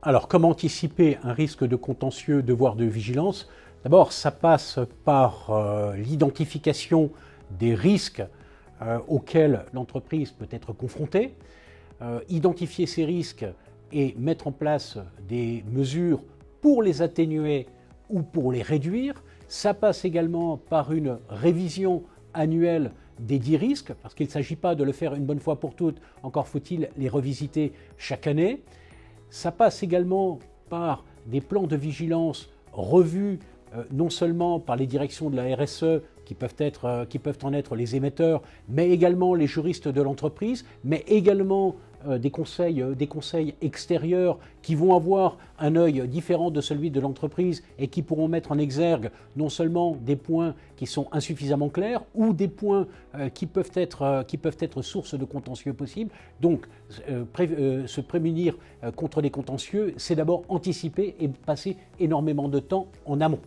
Alors, comment anticiper un risque de contentieux, devoir de vigilance? D'abord, ça passe par l'identification des risques auxquels l'entreprise peut être confrontée, identifier ces risques et mettre en place des mesures pour les atténuer ou pour les réduire. Ça passe également par une révision annuelle des 10 risques, parce qu'il ne s'agit pas de le faire une bonne fois pour toutes, encore faut-il les revisiter chaque année. Ça passe également par des plans de vigilance revus non seulement par les directions de la RSE qui peuvent en être les émetteurs, mais également les juristes de l'entreprise, mais également des conseils extérieurs qui vont avoir un œil différent de celui de l'entreprise et qui pourront mettre en exergue non seulement des points qui sont insuffisamment clairs ou des points qui peuvent être source de contentieux possibles. Donc, se prémunir contre les contentieux, c'est d'abord anticiper et passer énormément de temps en amont.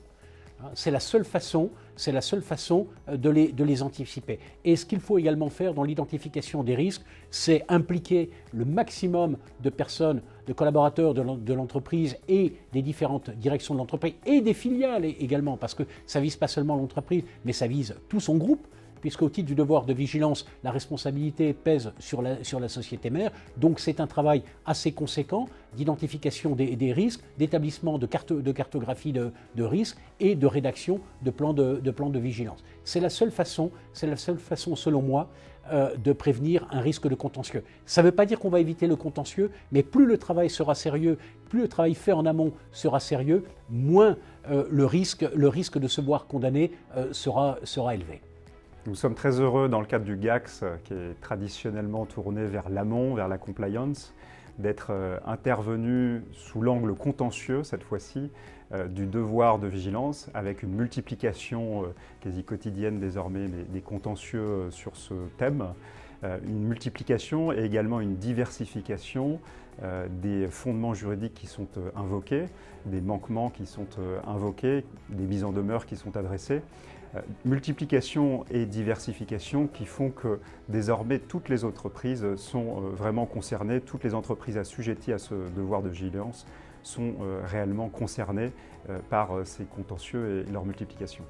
C'est la seule façon de les anticiper. Et ce qu'il faut également faire dans l'identification des risques, c'est impliquer le maximum de personnes, de collaborateurs de l'entreprise et des différentes directions de l'entreprise et des filiales également, parce que ça ne vise pas seulement l'entreprise, mais ça vise tout son groupe, puisqu'au titre du devoir de vigilance, la responsabilité pèse sur la société mère. Donc c'est un travail assez conséquent d'identification des risques, d'établissement de cartographie de risques et de rédaction de plans de vigilance. C'est la seule façon selon moi, de prévenir un risque de contentieux. Ça ne veut pas dire qu'on va éviter le contentieux, mais plus le travail sera sérieux, plus le travail fait en amont sera sérieux, moins le risque de se voir condamné sera élevé. Nous sommes très heureux dans le cadre du GACS, qui est traditionnellement tourné vers l'amont, vers la compliance, d'être intervenu sous l'angle contentieux, cette fois-ci, du devoir de vigilance, avec une multiplication quasi quotidienne désormais des contentieux sur ce thème, une multiplication et également une diversification des fondements juridiques qui sont invoqués, des manquements qui sont invoqués, des mises en demeure qui sont adressées. Multiplication et diversification qui font que désormais toutes les entreprises sont vraiment concernées, toutes les entreprises assujetties à ce devoir de vigilance sont réellement concernées par ces contentieux et leur multiplication.